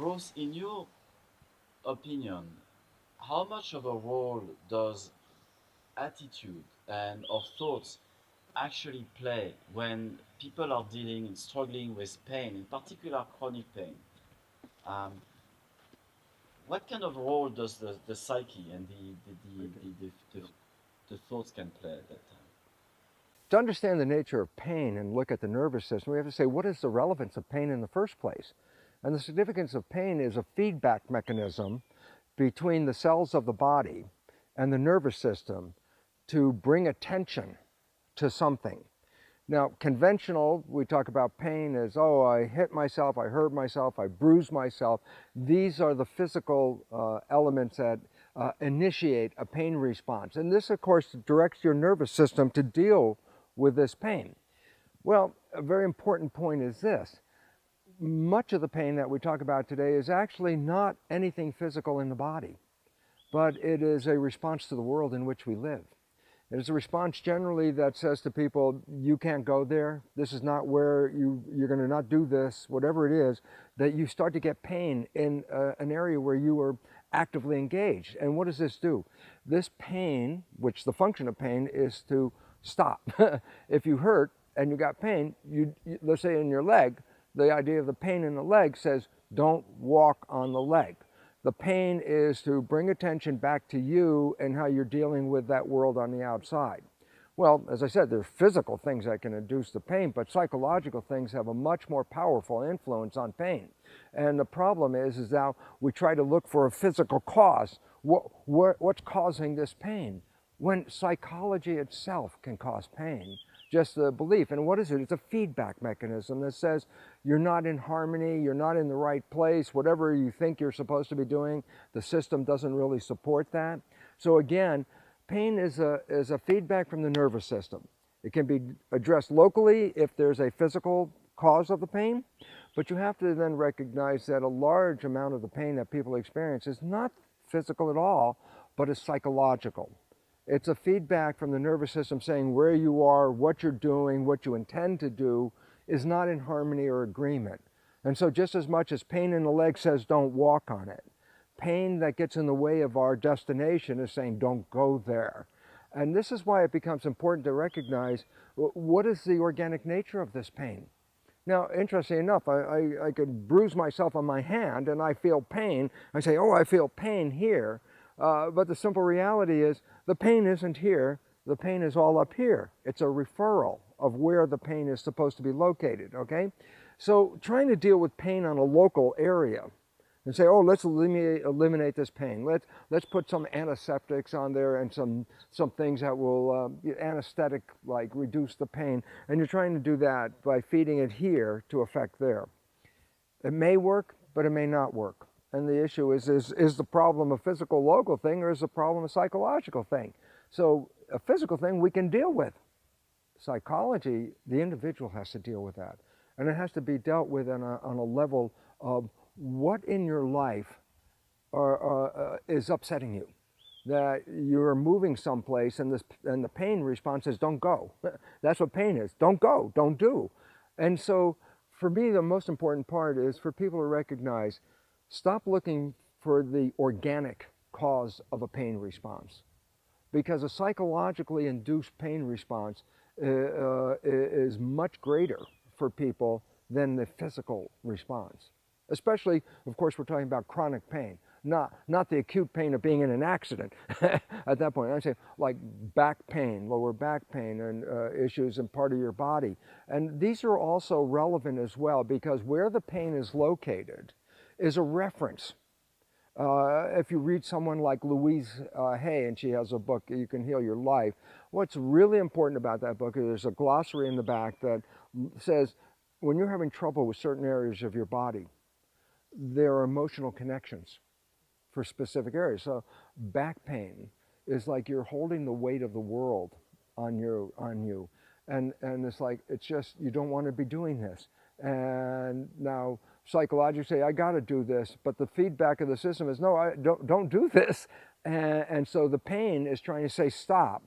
Bruce, in your opinion, how much of a role does attitude and or thoughts actually play when people are struggling with pain, in particular chronic pain? Um, what kind of role does the psyche and the thoughts can play at that time? To understand the nature of pain and look at the nervous system, we have to say, what is the relevance of pain in the first place? And the significance of pain is a feedback mechanism between the cells of the body and the nervous system to bring attention to something. Now, conventional, we talk about pain as, oh, I hit myself, I hurt myself, I bruised myself. These are the physical elements that initiate a pain response. And this, of course, directs your nervous system to deal with this pain. Well, a very important point is this. Much of the pain that we talk about today is actually not anything physical in the body, but it is a response to the world in which we live. It is a response generally that says to people, you can't go there, this is not where you're going to not do this, whatever it is, that you start to get pain in an area where you are actively engaged. And what does this do? This pain, which the function of pain is to stop. If you hurt and you got pain, let's say in your leg, the idea of the pain in the leg says, don't walk on the leg. The pain is to bring attention back to you and how you're dealing with that world on the outside. Well, as I said, there are physical things that can induce the pain, but psychological things have a much more powerful influence on pain. And the problem is now we try to look for a physical cause. What's causing this pain? When psychology itself can cause pain, just the belief. And what is it? It's a feedback mechanism that says you're not in harmony, you're not in the right place, whatever you think you're supposed to be doing, the system doesn't really support that. So again, pain is a feedback from the nervous system. It can be addressed locally if there's a physical cause of the pain, but you have to then recognize that a large amount of the pain that people experience is not physical at all, but is psychological. It's a feedback from the nervous system saying where you are, what you're doing, what you intend to do is not in harmony or agreement. And so just as much as pain in the leg says don't walk on it, pain that gets in the way of our destination is saying don't go there. And this is why it becomes important to recognize what is the organic nature of this pain. Now, interestingly enough, I could bruise myself on my hand and I feel pain. I say, oh, I feel pain here. But the simple reality is the pain isn't here, the pain is all up here. It's a referral of where the pain is supposed to be located, okay? So trying to deal with pain on a local area and say, oh, let's eliminate this pain. Let's put some antiseptics on there and some things that will anesthetic, like reduce the pain. And you're trying to do that by feeding it here to affect there. It may work, but it may not work. And the issue is the problem a physical local thing or is the problem a psychological thing? So a physical thing we can deal with. Psychology, the individual has to deal with that. And it has to be dealt with on a level of what in your life is upsetting you. That you're moving someplace and the pain response is don't go. That's what pain is. Don't go, don't do. And so for me, the most important part is for people to recognize, stop looking for the organic cause of a pain response, because a psychologically induced pain response is much greater for people than the physical response. Especially, of course, we're talking about chronic pain, not the acute pain of being in an accident at that point. I'm saying like back pain, lower back pain, and issues in part of your body. And these are also relevant as well, because where the pain is located is a reference. If you read someone like Louise Hay, and she has a book, You Can Heal Your Life, what's really important about that book is there's a glossary in the back that says when you're having trouble with certain areas of your body, there are emotional connections for specific areas. So back pain is like you're holding the weight of the world on you. And it's like, it's just, you don't want to be doing this. And now psychologically say, I got to do this, but the feedback of the system is, no, I don't do this. And so the pain is trying to say stop,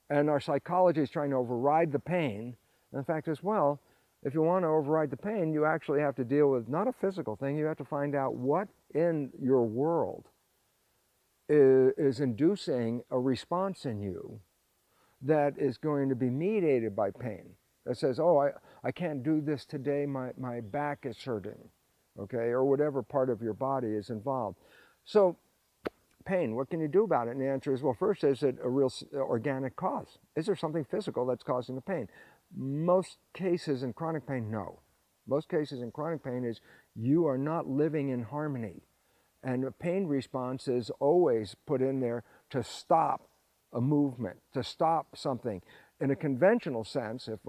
and our psychology is trying to override the pain. And the fact is, well, If you want to override the pain, you actually have to deal with not a physical thing, you have to find out what in your world is inducing a response in you that is going to be mediated by pain. That says, oh, I can't do this today, my back is hurting, okay, or whatever part of your body is involved. So pain, what can you do about it? And the answer is, well, first, is it a real organic cause? Is there something physical that's causing the pain? Most cases in chronic pain, no. Most cases in chronic pain is you are not living in harmony. And a pain response is always put in there to stop a movement, to stop something. In a conventional sense, if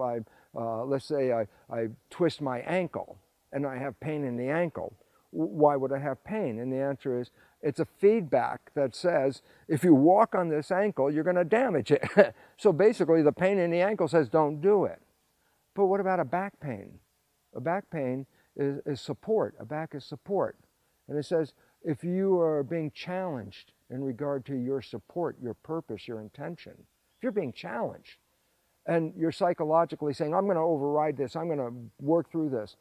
let's say I twist my ankle and I have pain in the ankle, why would I have pain? And the answer is, it's a feedback that says, if you walk on this ankle, you're going to damage it. So basically, the pain in the ankle says, don't do it. But what about a back pain? A back pain is support. A back is support. And it says, if you are being challenged in regard to your support, your purpose, your intention, if you're being challenged and you're psychologically saying, I'm going to override this, I'm going to work through this,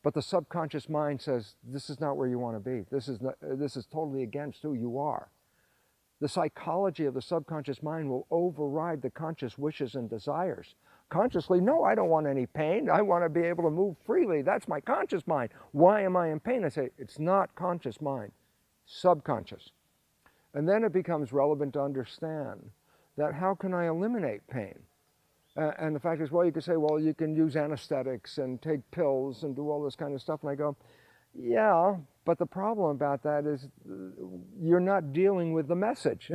but the subconscious mind says, this is not where you want to be. This is totally against who you are. The psychology of the subconscious mind will override the conscious wishes and desires. Consciously, no, I don't want any pain. I want to be able to move freely. That's my conscious mind. Why am I in pain? I say, it's not conscious mind, subconscious. And then it becomes relevant to understand that how can I eliminate pain? And the fact is, well, you could say, well, you can use anesthetics and take pills and do all this kind of stuff. And I go, yeah, but the problem about that is you're not dealing with the message.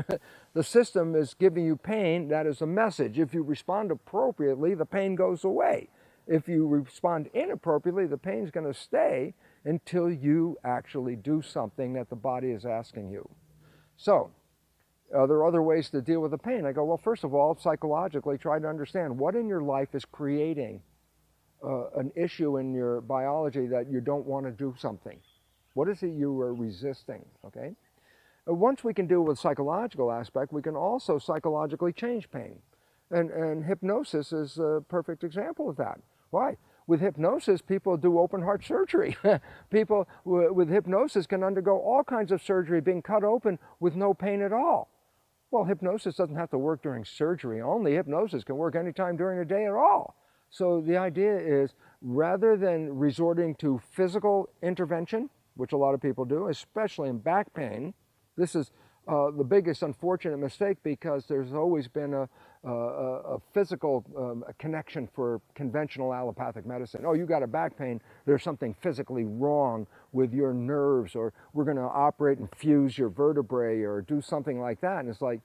The system is giving you pain. That is a message. If you respond appropriately, the pain goes away. If you respond inappropriately, the pain's going to stay until you actually do something that the body is asking you. So, there are other ways to deal with the pain. I go, well, first of all, psychologically, try to understand what in your life is creating an issue in your biology that you don't want to do something. What is it you are resisting, okay? Once we can deal with the psychological aspect, we can also psychologically change pain. And hypnosis is a perfect example of that. Why? With hypnosis, people do open heart surgery. People with hypnosis can undergo all kinds of surgery, being cut open with no pain at all. Well, hypnosis doesn't have to work during surgery only. Hypnosis can work anytime during the day at all. So the idea is, rather than resorting to physical intervention, which a lot of people do, especially in back pain, this is the biggest unfortunate mistake, because there's always been a physical connection for conventional allopathic medicine. Oh, you got a back pain, there's something physically wrong with your nerves, or we're going to operate and fuse your vertebrae or do something like that. And it's like,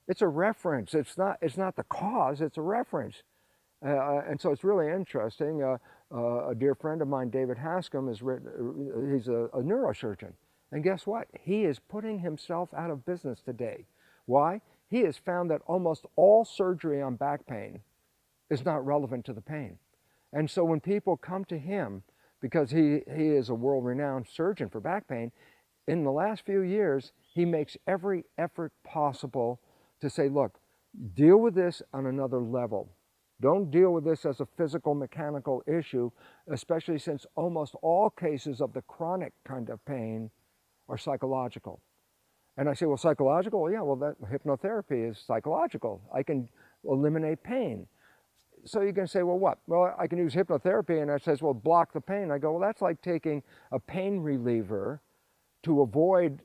it's a reference. It's not the cause, it's a reference. And so it's really interesting. A dear friend of mine, David Haskam, has written, he's a neurosurgeon. And guess what? He is putting himself out of business today. Why? He has found that almost all surgery on back pain is not relevant to the pain. And so when people come to him, because he is a world-renowned surgeon for back pain, in the last few years, he makes every effort possible to say, look, deal with this on another level. Don't deal with this as a physical, mechanical issue, especially since almost all cases of the chronic kind of pain are psychological. And I say, well, psychological? Yeah, well, that hypnotherapy is psychological. I can eliminate pain. So you can say, well, what? Well, I can use hypnotherapy, and it says, well, block the pain. I go, well, that's like taking a pain reliever to avoid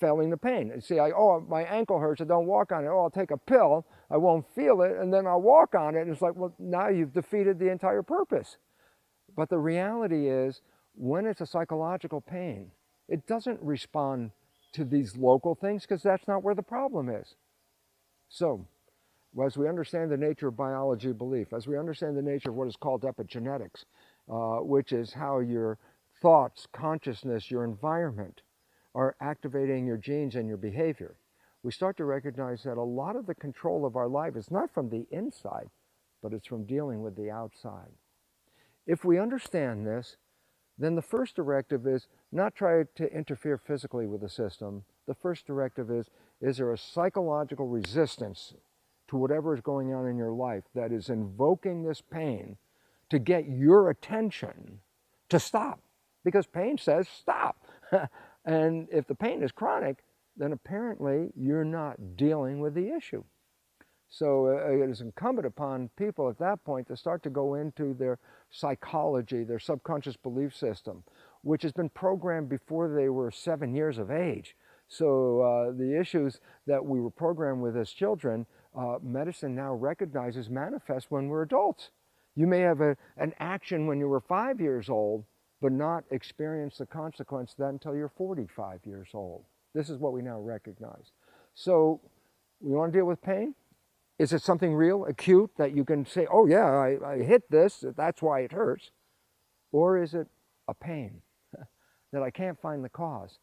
feeling the pain. You see, oh, my ankle hurts, I don't walk on it. Oh, I'll take a pill, I won't feel it, and then I'll walk on it. And it's like, well, now you've defeated the entire purpose. But the reality is, when it's a psychological pain, it doesn't respond to these local things, because that's not where the problem is. So, as we understand the nature of biology belief, as we understand the nature of what is called epigenetics, which is how your thoughts, consciousness, your environment are activating your genes and your behavior, we start to recognize that a lot of the control of our life is not from the inside, but it's from dealing with the outside. If we understand this, then the first directive is not try to interfere physically with the system. The first directive is there a psychological resistance to whatever is going on in your life that is invoking this pain to get your attention to stop, because pain says stop. And if the pain is chronic, then apparently you're not dealing with the issue. So it is incumbent upon people at that point to start to go into their psychology, their subconscious belief system, which has been programmed before they were 7 years of age. So the issues that we were programmed with as children, medicine now recognizes manifest when we're adults. You may have an action when you were 5 years old, but not experience the consequence of that until you're 45 years old. This is what we now recognize. So we want to deal with pain. Is it something real, acute, that you can say, oh yeah, I hit this, that's why it hurts? Or is it a pain that I can't find the cause?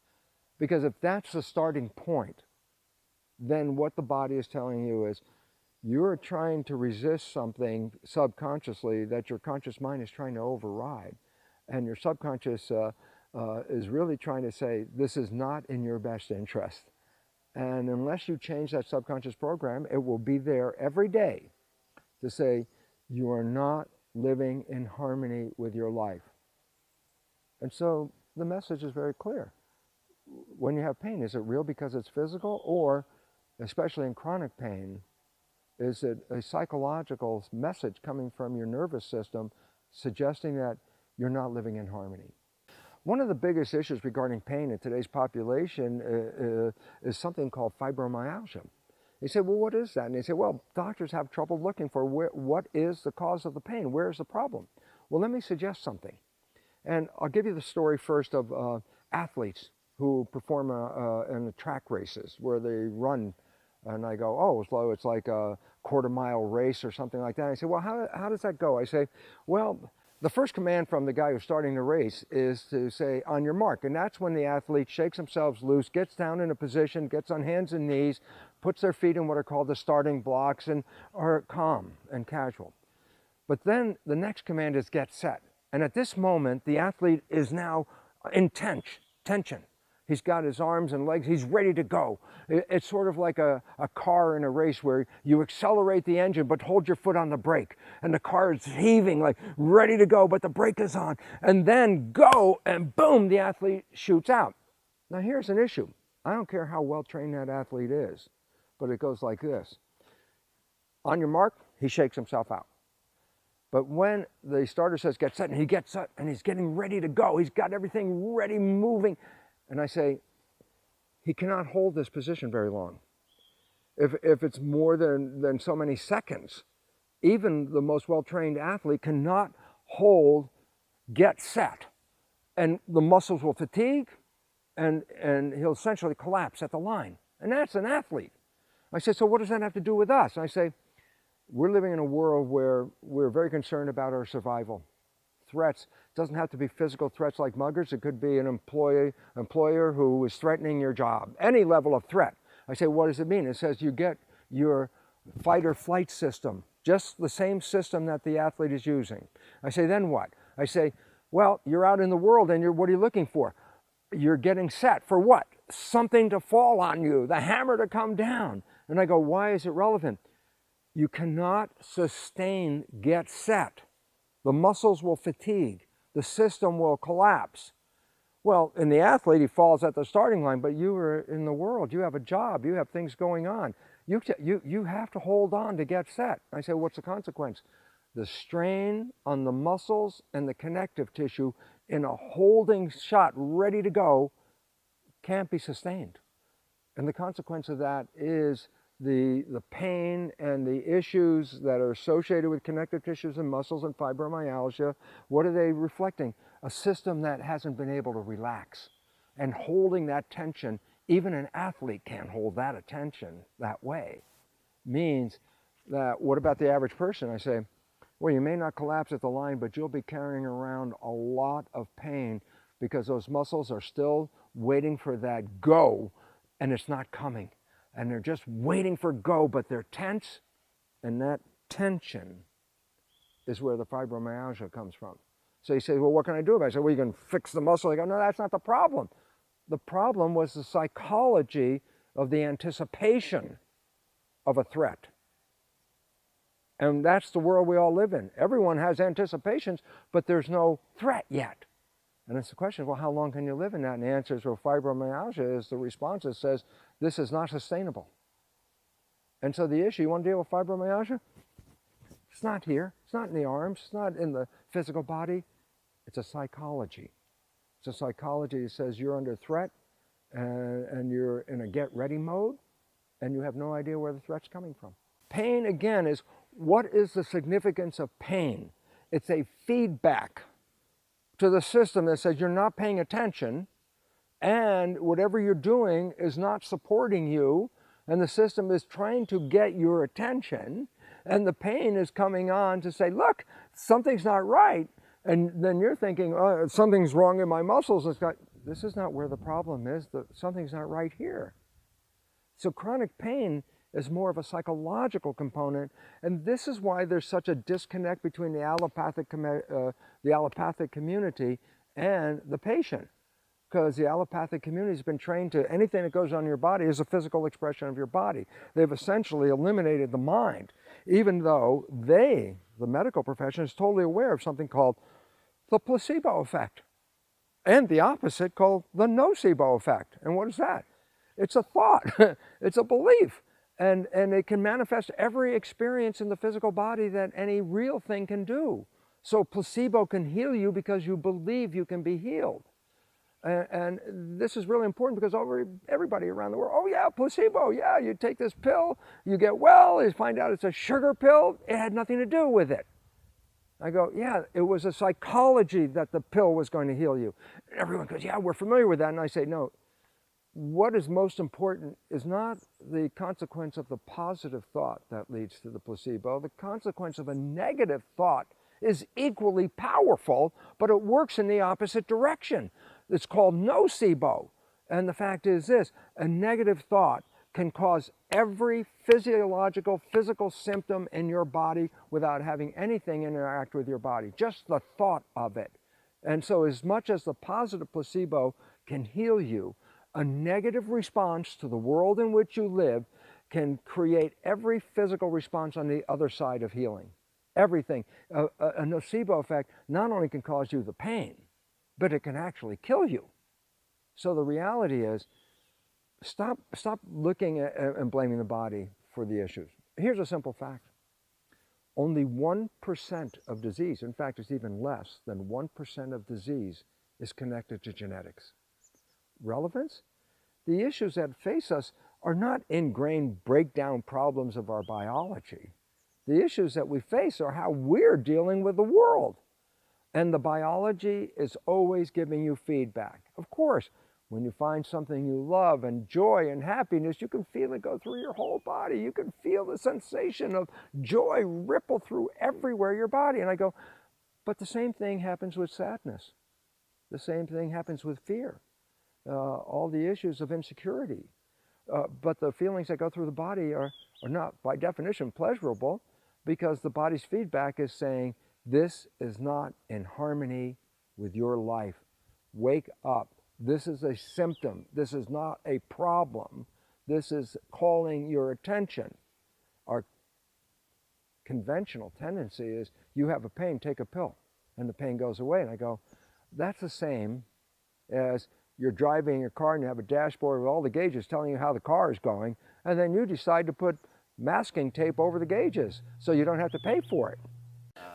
Because if that's the starting point, then what the body is telling you is you're trying to resist something subconsciously that your conscious mind is trying to override. And your subconscious is really trying to say, this is not in your best interest. And unless you change that subconscious program, it will be there every day to say, you are not living in harmony with your life. And so the message is very clear. When you have pain, is it real because it's physical? Or, especially in chronic pain, is it a psychological message coming from your nervous system suggesting that you're not living in harmony? One of the biggest issues regarding pain in today's population is something called fibromyalgia. You say, well, what is that? And they say, well, doctors have trouble looking for what is the cause of the pain? Where is the problem? Well, let me suggest something. And I'll give you the story first of athletes who perform in the track races where they run. And I go, oh, so it's like a quarter-mile race or something like that. And I say, well, how does that go? I say, well, the first command from the guy who's starting the race is to say, on your mark. And that's when the athlete shakes themselves loose, gets down in a position, gets on hands and knees, puts their feet in what are called the starting blocks, and are calm and casual. But then the next command is get set. And at this moment, the athlete is now in tension. He's got his arms and legs, he's ready to go. It's sort of like a car in a race where you accelerate the engine but hold your foot on the brake. And the car is heaving, like ready to go, but the brake is on. And then go, and boom, the athlete shoots out. Now here's an issue. I don't care how well trained that athlete is, but it goes like this. On your mark, he shakes himself out. But when the starter says get set, and he gets set, and he's getting ready to go, he's got everything ready, moving. And I say, he cannot hold this position very long. If it's more than so many seconds, even the most well-trained athlete cannot hold, get set. And the muscles will fatigue, and he'll essentially collapse at the line. And that's an athlete. I said, so what does that have to do with us? And I say, we're living in a world where we're very concerned about our survival. Threats. It doesn't have to be physical threats like muggers. It could be an employer who is threatening your job. Any level of threat. I say, what does it mean? It says you get your fight or flight system, just the same system that the athlete is using. I say, then what? I say, well, you're out in the world and what are you looking for? You're getting set for what? Something to fall on you, the hammer to come down. And I go, why is it relevant? You cannot sustain get set. The muscles will fatigue. The system will collapse. Well, in the athlete, he falls at the starting line, but you are in the world. You have a job. You have things going on. You have to hold on to get set. I say, what's the consequence? The strain on the muscles and the connective tissue in a holding shot ready to go can't be sustained. And the consequence of that is the pain and the issues that are associated with connective tissues and muscles and fibromyalgia. What are they reflecting? A system that hasn't been able to relax. And holding that tension, even an athlete can't hold that attention that way. Means that, what about the average person? I say, well, you may not collapse at the line, but you'll be carrying around a lot of pain because those muscles are still waiting for that go, and it's not coming. And they're just waiting for go, but they're tense, and that tension is where the fibromyalgia comes from. So you say, well, what can I do about it? I say, well, you can fix the muscle. I go, no, that's not the problem. The problem was the psychology of the anticipation of a threat. And that's the world we all live in. Everyone has anticipations, but there's no threat yet. And it's the question, well, how long can you live in that? And the answer is, well, fibromyalgia is the response that says, this is not sustainable. And so the issue, you want to deal with fibromyalgia? It's not here. It's not in the arms. It's not in the physical body. It's a psychology. It's a psychology that says you're under threat and you're in a get-ready mode, and you have no idea where the threat's coming from. Pain, again, is what is the significance of pain? It's a feedback to the system that says you're not paying attention, and whatever you're doing is not supporting you, and the system is trying to get your attention, and the pain is coming on to say, look, something's not right. And then you're thinking, oh, something's wrong in my muscles. This is not where the problem is. Something's not right here. So chronic pain is more of a psychological component, and this is why there's such a disconnect between the allopathic community and the patient. Because the allopathic community has been trained to anything that goes on in your body is a physical expression of your body. They've essentially eliminated the mind, even though the medical profession, is totally aware of something called the placebo effect, and the opposite called the nocebo effect. And what is that? It's a thought, it's a belief, and it can manifest every experience in the physical body that any real thing can do. So placebo can heal you because you believe you can be healed. And this is really important because everybody around the world, oh yeah, placebo, yeah, you take this pill, you get well, you find out it's a sugar pill, it had nothing to do with it. I go, yeah, it was a psychology that the pill was going to heal you. And everyone goes, yeah, we're familiar with that. And I say, no, what is most important is not the consequence of the positive thought that leads to the placebo. The consequence of a negative thought is equally powerful, but it works in the opposite direction. It's called nocebo. And the fact is this, a negative thought can cause every physical symptom in your body without having anything interact with your body, just the thought of it. And so as much as the positive placebo can heal you, a negative response to the world in which you live can create every physical response on the other side of healing. Everything. A nocebo effect not only can cause you the pain, but it can actually kill you. So the reality is, stop looking at and blaming the body for the issues. Here's a simple fact. Only 1% of disease, in fact it's even less than 1% of disease, is connected to genetics. Relevance? The issues that face us are not ingrained breakdown problems of our biology. The issues that we face are how we're dealing with the world. And the biology is always giving you feedback. Of course, when you find something you love and joy and happiness, you can feel it go through your whole body. You can feel the sensation of joy ripple through everywhere your body. And I go, but the same thing happens with sadness. The same thing happens with fear. All the issues of insecurity. But the feelings that go through the body are not, by definition, pleasurable, because the body's feedback is saying, this is not in harmony with your life. Wake up. This is a symptom. This is not a problem. This is calling your attention. Our conventional tendency is, you have a pain, take a pill, and the pain goes away. And I go, that's the same as you're driving your car and you have a dashboard with all the gauges telling you how the car is going, and then you decide to put masking tape over the gauges so you don't have to pay for it.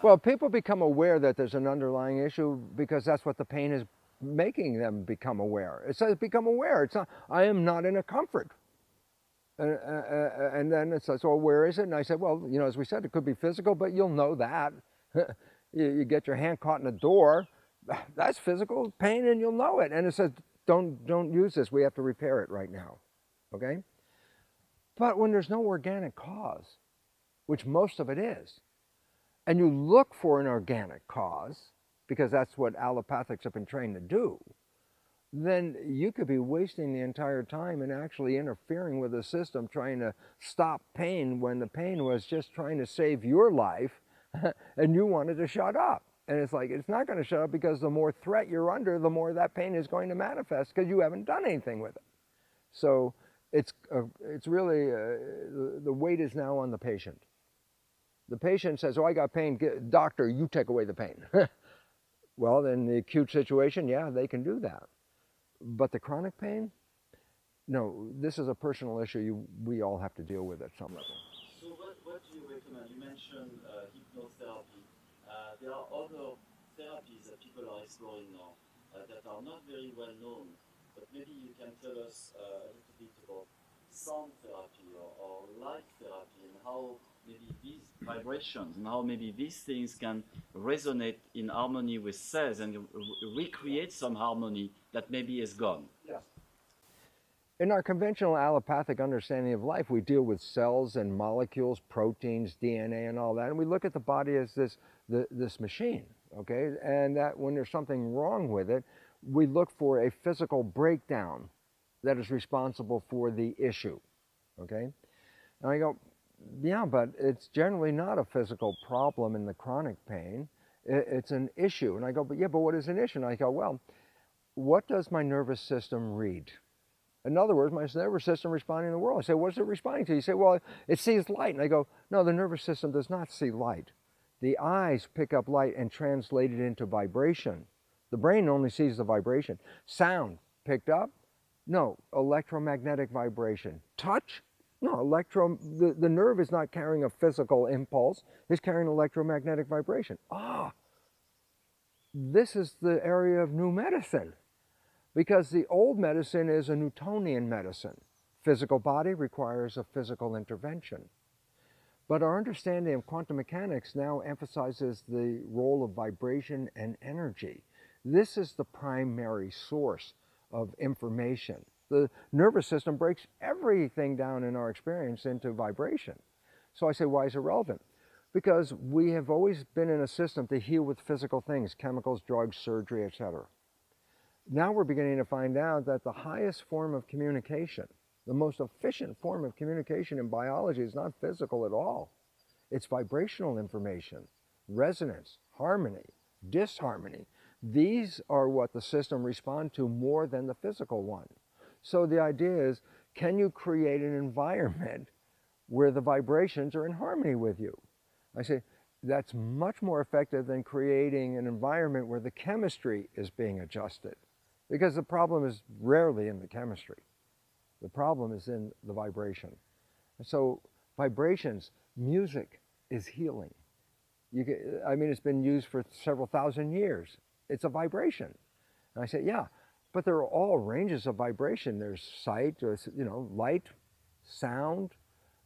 Well, people become aware that there's an underlying issue because that's what the pain is making them become aware. It says become aware. It's not, I am not in a comfort. And then it says, well, where is it? And I said, well, you know, as we said, it could be physical, but you'll know that. You get your hand caught in a door, that's physical pain and you'll know it. And it says, don't use this. We have to repair it right now. Okay? But when there's no organic cause, which most of it is, and you look for an organic cause, because that's what allopathics have been trained to do, then you could be wasting the entire time and actually interfering with the system trying to stop pain when the pain was just trying to save your life and you wanted to shut up. And it's like, it's not going to shut up because the more threat you're under, the more that pain is going to manifest because you haven't done anything with it. So it's really, the weight is now on the patient. The patient says, oh, I got pain. Doctor, you take away the pain. Well, in the acute situation, yeah, they can do that. But the chronic pain, no, this is a personal issue we all have to deal with at some level. So what do you recommend? You mentioned hypnotherapy. There are other therapies that people are exploring now that are not very well known, but maybe you can tell us a little bit about sound therapy or light therapy and how maybe these vibrations and how maybe these things can resonate in harmony with cells and recreate some harmony that maybe is gone. Yes. In our conventional allopathic understanding of life, we deal with cells and molecules, proteins, DNA, and all that, and we look at the body as this machine, okay? And that when there's something wrong with it, we look for a physical breakdown that is responsible for the issue, okay? And I go, yeah, but it's generally not a physical problem in the chronic pain. It's an issue. And I go, but yeah, but what is an issue? And I go, well, what does my nervous system read? In other words, my nervous system responding to the world. I say, what's it responding to? You say, well, it sees light. And I go, no, the nervous system does not see light. The eyes pick up light and translate it into vibration. The brain only sees the vibration. Sound picked up? No, electromagnetic vibration. Touch? No, the nerve is not carrying a physical impulse. It's carrying electromagnetic vibration. Ah, this is the area of new medicine. Because the old medicine is a Newtonian medicine. Physical body requires a physical intervention. But our understanding of quantum mechanics now emphasizes the role of vibration and energy. This is the primary source of information. The nervous system breaks everything down in our experience into vibration. So I say, why is it relevant? Because we have always been in a system to heal with physical things, chemicals, drugs, surgery, etc. Now we're beginning to find out that the highest form of communication, the most efficient form of communication in biology is not physical at all. It's vibrational information, resonance, harmony, disharmony. These are what the system responds to more than the physical one. So the idea is, can you create an environment where the vibrations are in harmony with you? I say, that's much more effective than creating an environment where the chemistry is being adjusted. Because the problem is rarely in the chemistry. The problem is in the vibration. And so vibrations, music is healing. It's been used for several thousand years. It's a vibration. And I say, yeah, but there are all ranges of vibration. There's sight, light, sound,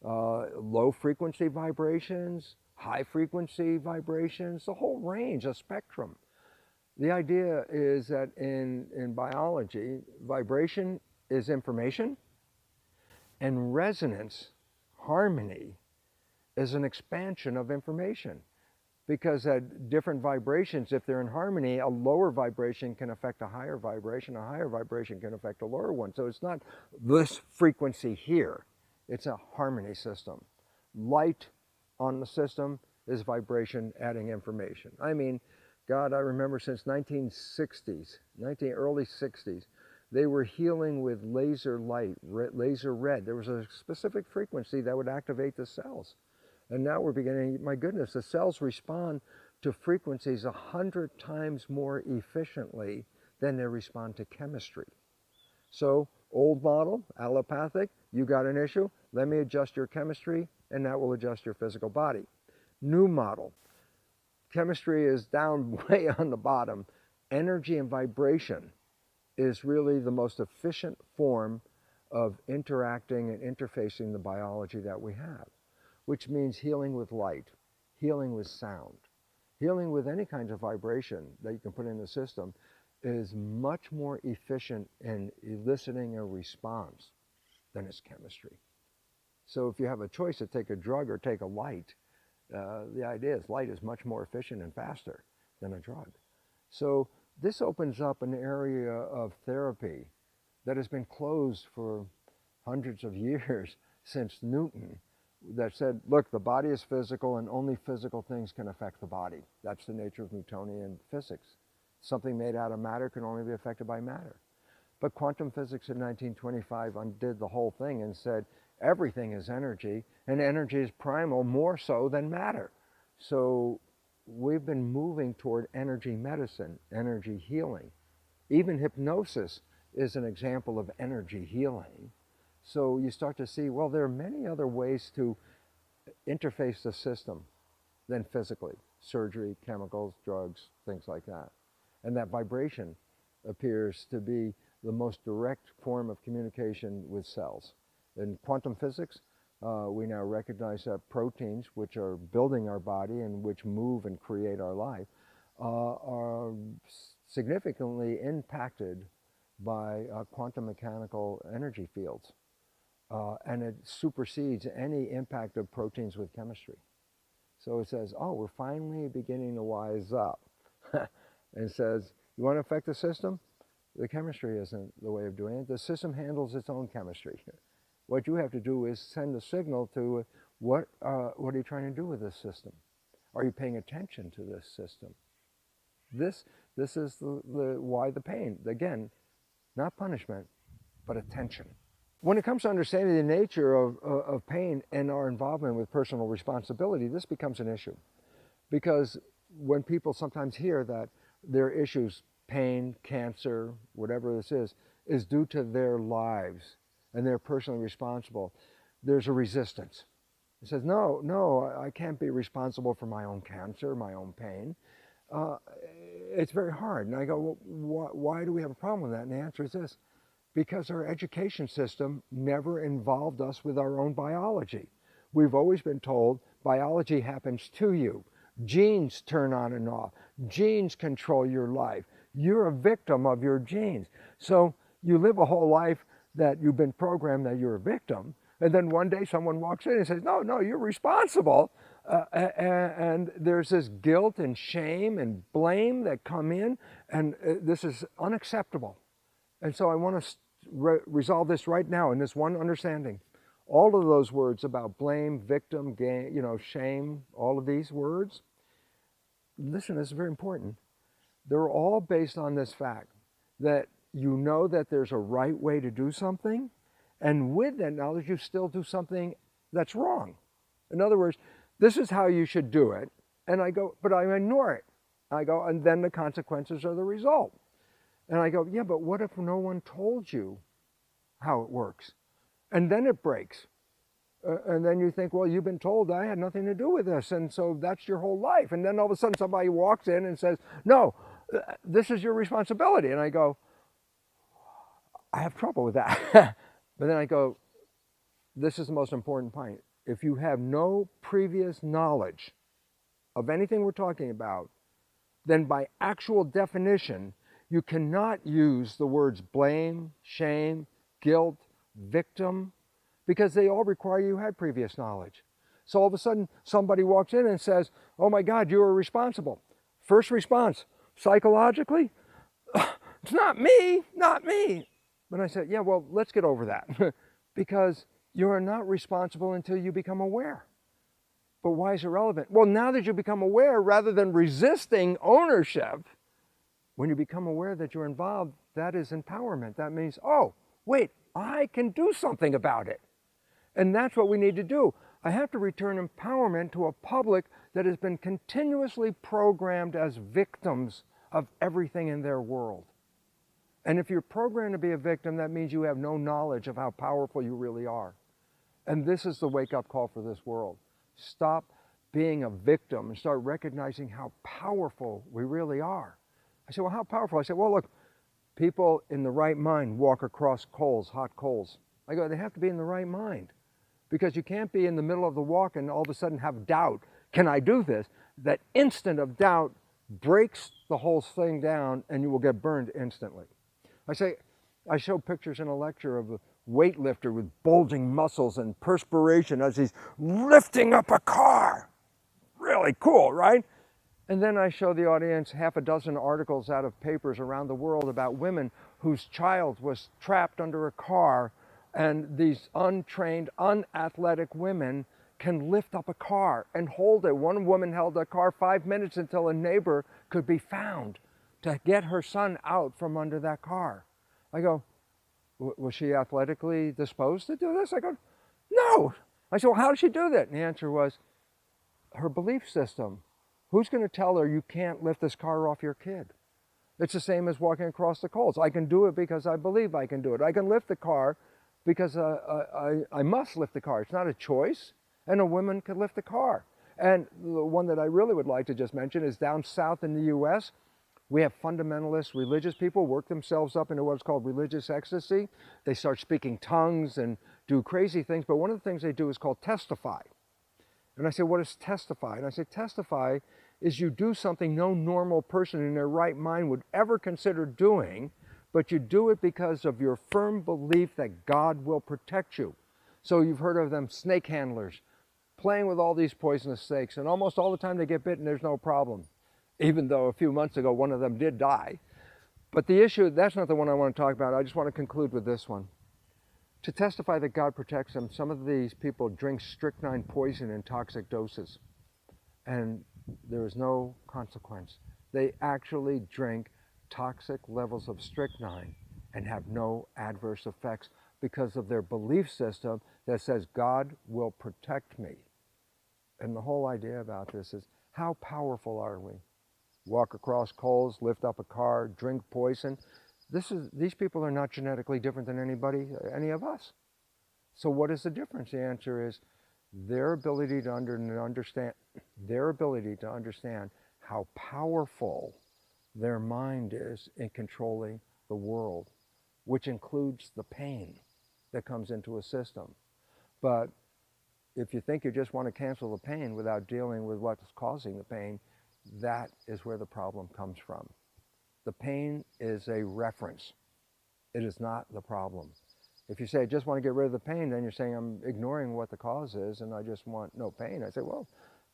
low frequency vibrations, high frequency vibrations, the whole range, a spectrum. The idea is that in biology, vibration is information, and resonance, harmony, is an expansion of information. Because at different vibrations, if they're in harmony, a lower vibration can affect a higher vibration can affect a lower one. So it's not this frequency here, it's a harmony system. Light on the system is vibration adding information. God, I remember since early 60s, they were healing with laser light, laser red. There was a specific frequency that would activate the cells. And now we're beginning, my goodness, the cells respond to frequencies 100 times more efficiently than they respond to chemistry. So, old model, allopathic, you got an issue, let me adjust your chemistry, and that will adjust your physical body. New model, chemistry is down way on the bottom. Energy and vibration is really the most efficient form of interacting and interfacing the biology that we have, which means healing with light, healing with sound, healing with any kind of vibration that you can put in the system is much more efficient in eliciting a response than is chemistry. So if you have a choice to take a drug or take a light, the idea is light is much more efficient and faster than a drug. So this opens up an area of therapy that has been closed for hundreds of years since Newton, that said, look, the body is physical and only physical things can affect the body. That's the nature of Newtonian physics. Something made out of matter can only be affected by matter. But quantum physics in 1925 undid the whole thing and said everything is energy, and energy is primal more so than matter. So we've been moving toward energy medicine, energy healing. Even hypnosis is an example of energy healing. So you start to see, well, there are many other ways to interface the system than physically. Surgery, chemicals, drugs, things like that. And that vibration appears to be the most direct form of communication with cells. In quantum physics, we now recognize that proteins, which are building our body and which move and create our life, are significantly impacted by quantum mechanical energy fields. And it supersedes any impact of proteins with chemistry. So it says, oh, we're finally beginning to wise up. And says, you want to affect the system? The chemistry isn't the way of doing it. The system handles its own chemistry. What you have to do is send a signal to what are you trying to do with this system? Are you paying attention to this system? This is why the pain. Again, not punishment, but attention. When it comes to understanding the nature of pain and our involvement with personal responsibility, this becomes an issue. Because when people sometimes hear that their issues, pain, cancer, whatever this is due to their lives and they're personally responsible, there's a resistance. It says, no, I can't be responsible for my own cancer, my own pain. It's very hard. And I go, well, why do we have a problem with that? And the answer is this: because our education system never involved us with our own biology. We've always been told biology happens to you. Genes turn on and off. Genes control your life. You're a victim of your genes. So you live a whole life that you've been programmed that you're a victim, and then one day someone walks in and says, no, you're responsible. And there's this guilt and shame and blame that come in, and this is unacceptable. And so I want to resolve this right now in this one understanding. All of those words about blame, victim, shame, all of these words, listen, this is very important. They're all based on this fact that you know that there's a right way to do something, and with that knowledge, you still do something that's wrong. In other words, this is how you should do it, and I go, but I ignore it. I go, and then the consequences are the result. And I go, yeah, but what if no one told you how it works? And then it breaks. And then you think, well, you've been told I had nothing to do with this, and so that's your whole life. And then all of a sudden somebody walks in and says, no, this is your responsibility. And I go, I have trouble with that. But then I go, this is the most important point. If you have no previous knowledge of anything we're talking about, then by actual definition, you cannot use the words blame, shame, guilt, victim, because they all require you had previous knowledge. So all of a sudden, somebody walks in and says, oh my God, you are responsible. First response, psychologically, it's not me. But I said, yeah, well, let's get over that. Because you are not responsible until you become aware. But why is it relevant? Well, now that you become aware, rather than resisting ownership, when you become aware that you're involved, that is empowerment. That means, oh, wait, I can do something about it. And that's what we need to do. I have to return empowerment to a public that has been continuously programmed as victims of everything in their world. And if you're programmed to be a victim, that means you have no knowledge of how powerful you really are. And this is the wake-up call for this world. Stop being a victim and start recognizing how powerful we really are. I said, well, how powerful? I said, well, look, people in the right mind walk across coals, hot coals. I go, they have to be in the right mind, because you can't be in the middle of the walk and all of a sudden have doubt. Can I do this? That instant of doubt breaks the whole thing down, and you will get burned instantly. I show pictures in a lecture of a weightlifter with bulging muscles and perspiration as he's lifting up a car. Really cool, right? And then I show the audience half a dozen articles out of papers around the world about women whose child was trapped under a car, and these untrained, unathletic women can lift up a car and hold it. One woman held a car 5 minutes until a neighbor could be found to get her son out from under that car. I go, was she athletically disposed to do this? I go, no. I said, well, how did she do that? And the answer was her belief system. Who's going to tell her you can't lift this car off your kid? It's the same as walking across the coals. I can do it because I believe I can do it. I can lift the car because I must lift the car. It's not a choice. And a woman can lift the car. And the one that I really would like to just mention is down south in the U.S., we have fundamentalist religious people work themselves up into what's called religious ecstasy. They start speaking tongues and do crazy things. But one of the things they do is called testify. And I say, what is testify? And I say, testify is you do something no normal person in their right mind would ever consider doing, but you do it because of your firm belief that God will protect you. So you've heard of them snake handlers playing with all these poisonous snakes, and almost all the time they get bitten, there's no problem, even though a few months ago one of them did die. But the issue, that's not the one I want to talk about. I just want to conclude with this one. To testify that God protects them, some of these people drink strychnine poison in toxic doses, and there is no consequence. They actually drink toxic levels of strychnine and have no adverse effects because of their belief system that says God will protect me. And the whole idea about this is, how powerful are we? Walk across coals, lift up a car, drink poison. These people are not genetically different than any of us. So what is the difference? The answer is their ability to understand how powerful their mind is in controlling the world, which includes the pain that comes into a system. But if you think you just want to cancel the pain without dealing with what's causing the pain, that is where the problem comes from. The pain is a reference. It is not the problem. If you say, I just want to get rid of the pain, then you're saying I'm ignoring what the cause is and I just want no pain. I say, well,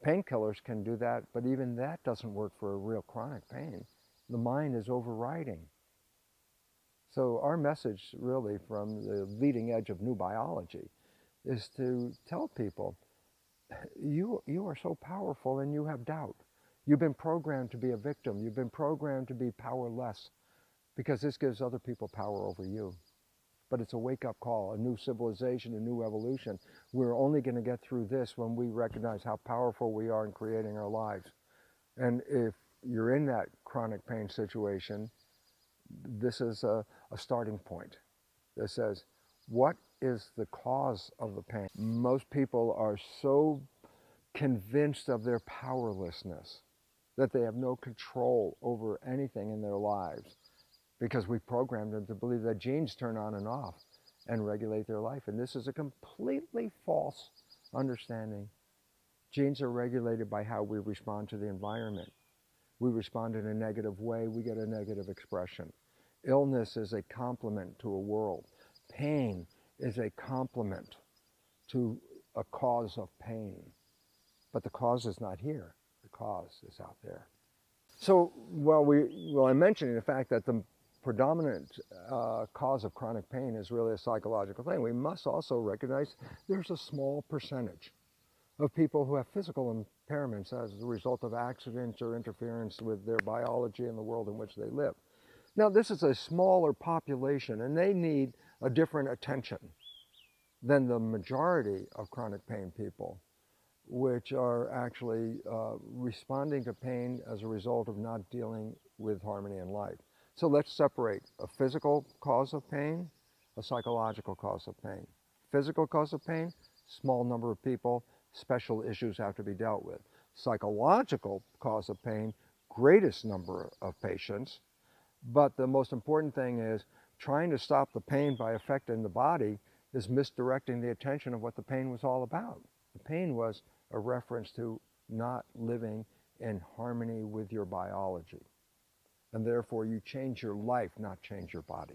painkillers can do that, but even that doesn't work for a real chronic pain. The mind is overriding. So our message really from the leading edge of new biology is to tell people, you are so powerful and you have doubt. You've been programmed to be a victim. You've been programmed to be powerless because this gives other people power over you. But it's a wake-up call, a new civilization, a new evolution. We're only going to get through this when we recognize how powerful we are in creating our lives. And if you're in that chronic pain situation, this is a starting point that says, what is the cause of the pain? Most people are so convinced of their powerlessness that they have no control over anything in their lives because we programmed them to believe that genes turn on and off and regulate their life. And this is a completely false understanding. Genes are regulated by how we respond to the environment. We respond in a negative way, we get a negative expression. Illness is a complement to a world. Pain is a complement to a cause of pain. But the cause is not here. The cause is out there. So I'm mentioning the fact that the predominant cause of chronic pain is really a psychological thing. We must also recognize there's a small percentage of people who have physical impairments as a result of accidents or interference with their biology and the world in which they live. Now, this is a smaller population, and they need a different attention than the majority of chronic pain people, which are actually responding to pain as a result of not dealing with harmony in life. So let's separate a physical cause of pain, a psychological cause of pain. Physical cause of pain, small number of people, special issues have to be dealt with. Psychological cause of pain, greatest number of patients. But the most important thing is trying to stop the pain by affecting the body is misdirecting the attention of what the pain was all about. The pain was a reference to not living in harmony with your biology. And therefore you change your life, not change your body.